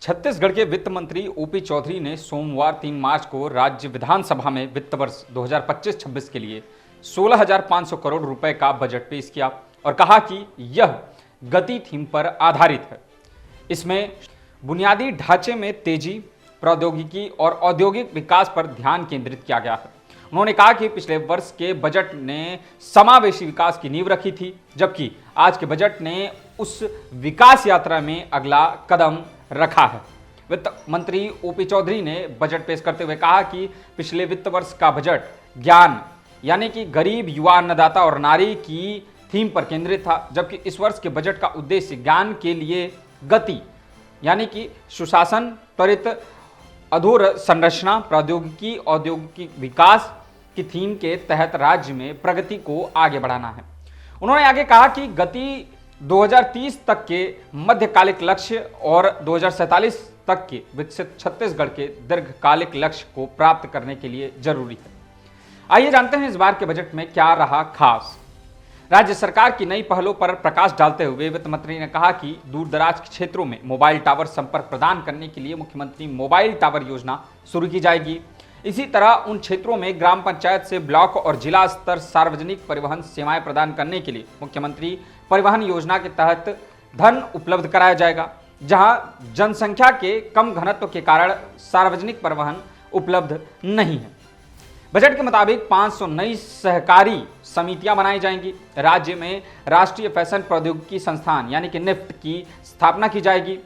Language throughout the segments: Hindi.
छत्तीसगढ़ के वित्त मंत्री ओपी चौधरी ने सोमवार 3 मार्च को राज्य विधानसभा में वित्त वर्ष 2025-26 के लिए 16,500 करोड़ रुपए का बजट पेश किया और कहा कि यह गति थीम पर आधारित है। इसमें बुनियादी ढांचे में तेजी, प्रौद्योगिकी और औद्योगिक विकास पर ध्यान केंद्रित किया गया है। उन्होंने कहा कि पिछले वर्ष के बजट ने समावेशी विकास की नींव रखी थी, जबकि आज के बजट ने उस विकास यात्रा में अगला कदम रखा है। वित्त मंत्री ओपी चौधरी ने बजट पेश करते हुए कहा कि पिछले वित्त वर्ष का बजट ज्ञान यानी कि गरीब, युवा, अन्नदाता और नारी की थीम पर केंद्रित था, जबकि इस वर्ष के बजट का उद्देश्य ज्ञान के लिए गति यानी कि सुशासन, त्वरित अधोसंरचना, प्रौद्योगिकी, औद्योगिक विकास की थीम के तहत राज्य में प्रगति को आगे बढ़ाना है। उन्होंने आगे कहा कि गति 2030 तक के मध्यकालिक लक्ष्य और 2047 तक के विकसित छत्तीसगढ़ के दीर्घकालिक लक्ष्य को प्राप्त करने के लिए जरूरी है। आइए जानते हैं इस बार के बजट में क्या रहा खास। राज्य सरकार की नई पहलों पर प्रकाश डालते हुए वित्त मंत्री ने कहा कि दूर दराज के क्षेत्रों में मोबाइल टावर संपर्क प्रदान करने के लिए मुख्यमंत्री मोबाइल टावर योजना शुरू की जाएगी। इसी तरह उन क्षेत्रों में ग्राम पंचायत से ब्लॉक और जिला स्तर सार्वजनिक परिवहन सेवाएं प्रदान करने के लिए मुख्यमंत्री परिवहन योजना के तहत धन उपलब्ध कराया जाएगा। जहां जनसंख्या के कम घनत्व के कारण सार्वजनिक परिवहन उपलब्ध नहीं है। बजट के मुताबिक 500 नई सहकारी समितियां बनाई जाएंगी। राज्य में राष्ट्रीय फैशन प्रौद्योगिकी संस्थान यानी कि निफ्ट की स्थापना की जाएगी।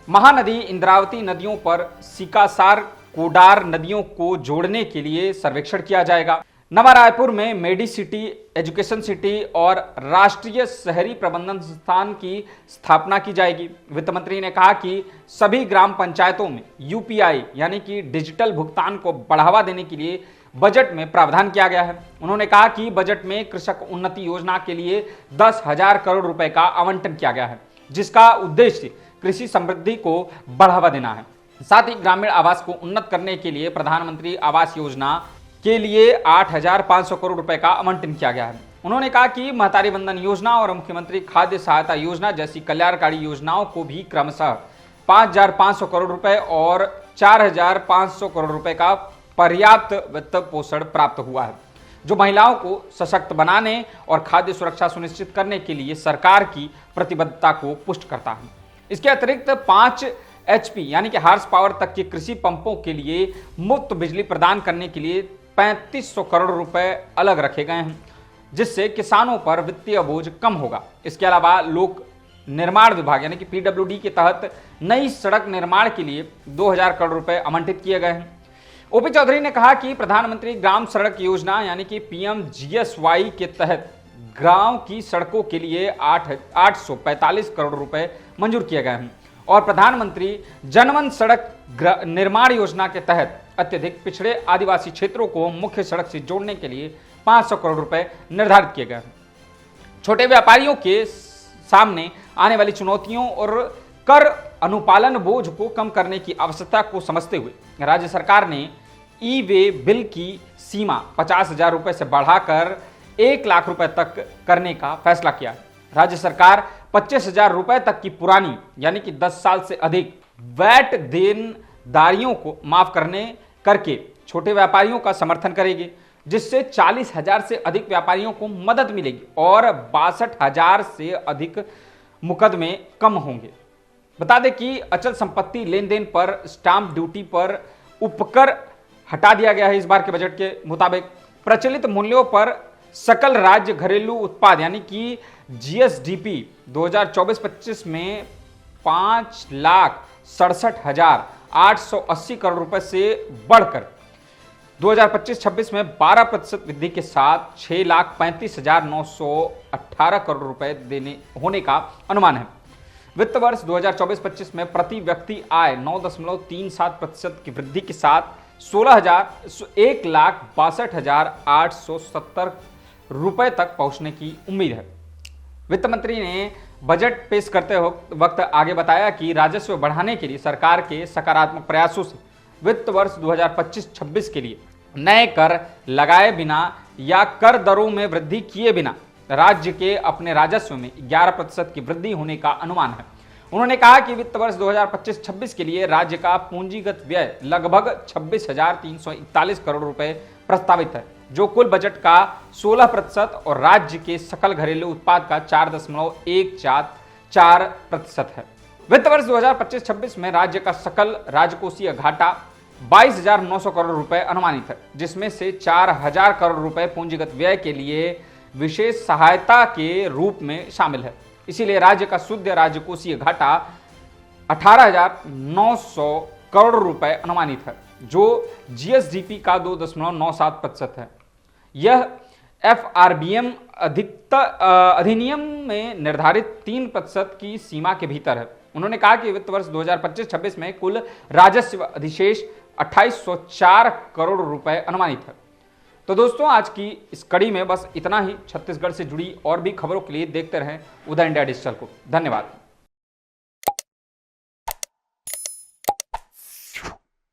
महानदी, इंद्रावती नदियों पर सिकासार, कोडार नदियों को जोड़ने के लिए सर्वेक्षण किया जाएगा। नवा रायपुर में मेडी सिटी, एजुकेशन सिटी और राष्ट्रीय शहरी प्रबंधन संस्थान की स्थापना की जाएगी। वित्त मंत्री ने कहा कि सभी ग्राम पंचायतों में यूपीआई यानी कि डिजिटल भुगतान को बढ़ावा देने के लिए बजट में प्रावधान किया गया है। उन्होंने कहा कि बजट में कृषक उन्नति योजना के लिए 10,000 करोड़ रुपए का आवंटन किया गया है, जिसका उद्देश्य कृषि समृद्धि को बढ़ावा देना है। साथ ही ग्रामीण आवास को उन्नत करने के लिए प्रधानमंत्री आवास योजना के लिए 8,500 करोड़ रुपए का आवंटन किया गया है। उन्होंने कहा कि महतारी बंधन योजना और मुख्यमंत्री खाद्य सहायता योजना जैसी कल्याणकारी योजनाओं को भी क्रमशः 5,500 करोड़ रुपए और 4,500 करोड़ रुपए का पर्याप्त वित्त पोषण प्राप्त हुआ है, जो महिलाओं को सशक्त बनाने और खाद्य सुरक्षा सुनिश्चित करने के लिए सरकार की प्रतिबद्धता को पुष्ट करता है। इसके अतिरिक्त 5 HP यानी कि हार्स पावर तक के कृषि पंपों के लिए मुफ्त बिजली प्रदान करने के लिए 3,500 करोड़ रुपए अलग रखे गए हैं, जिससे किसानों पर वित्तीय बोझ कम होगा। इसके अलावा लोक निर्माण विभाग यानी कि PWD के तहत नई सड़क निर्माण के लिए 2,000 करोड़ रुपए आवंटित किए गए हैं। ओपी चौधरी ने कहा कि प्रधानमंत्री ग्राम सड़क योजना यानी कि PMGSY के तहत गांव की सड़कों के लिए 845 करोड़ रुपए मंजूर किए गए हैं और प्रधानमंत्री जनमन सड़क निर्माण योजना के तहत अत्यधिक पिछड़े आदिवासी क्षेत्रों को मुख्य सड़क से जोड़ने के लिए 500 करोड़ रुपए निर्धारित किए गए हैं। छोटे व्यापारियों के सामने आने वाली चुनौतियों और कर अनुपालन बोझ को कम करने की आवश्यकता को समझते हुए राज्य सरकार ने ई-वे बिल की सीमा 50,000 रुपए से बढ़ाकर 1 लाख रुपए तक करने का फैसला किया। राज्य सरकार 25,000 रुपए तक की पुरानी यानी कि 10 साल से अधिक वैट देनदारियों को माफ करके छोटे व्यापारियों का समर्थन करेगी, जिससे 40,000 से अधिक व्यापारियों को मदद मिलेगी और 62,000 से अधिक मुकदमे कम होंगे। बता दें कि अचल संपत्ति लेन देन पर स्टाम्प ड्यूटी पर उपकर हटा दिया गया है। इस बार के बजट के मुताबिक प्रचलित मूल्यों पर सकल राज्य घरेलू उत्पाद यानी कि GSDP 2024-25 में 5,67,880 करोड़ रुपए से बढ़कर 2025-26 में 12% वृद्धि के साथ 6,35,918 करोड़ रुपए होने का अनुमान है। वित्त वर्ष 2024-25 में प्रति व्यक्ति आय 9.37% की वृद्धि के साथ 1,62,870 रुपए तक पहुंचने की उम्मीद है। वित्त मंत्री ने बजट पेश करते वक्त आगे बताया कि राजस्व बढ़ाने के लिए सरकार के सकारात्मक प्रयासों से वित्त वर्ष 2025-26 के लिए नए कर लगाए बिना या कर दरों में वृद्धि किए बिना राज्य के अपने राजस्व में 11% की वृद्धि होने का अनुमान है। उन्होंने कहा कि वित्त वर्ष 2025-26 के लिए राज्य का पूंजीगत व्यय लगभग 26,341 करोड़ रुपए प्रस्तावित है, जो कुल बजट का 16% और राज्य के सकल घरेलू उत्पाद का 4.144% है। वित्त वर्ष 2025-26 में राज्य का सकल राजकोषीय घाटा 22,900 करोड़ रुपए अनुमानित है, जिसमें से 4,000 करोड़ रुपए पूंजीगत व्यय के लिए विशेष सहायता के रूप में शामिल है। इसीलिए राज्य का शुद्ध राजकोषीय घाटा 18,900 करोड़ रुपए अनुमानित है, जो जीएसडीपी का 2.97% है। यह एफआरबीएम अधिनियम में निर्धारित 3% की सीमा के भीतर है। उन्होंने कहा कि वित्त वर्ष 2025-26 में कुल राजस्व अधिशेष 2804 करोड़ रुपए अनुमानित है। तो दोस्तों, आज की इस कड़ी में बस इतना ही। छत्तीसगढ़ से जुड़ी और भी खबरों के लिए देखते रहें उदय इंडिया डिजिटल को। धन्यवाद।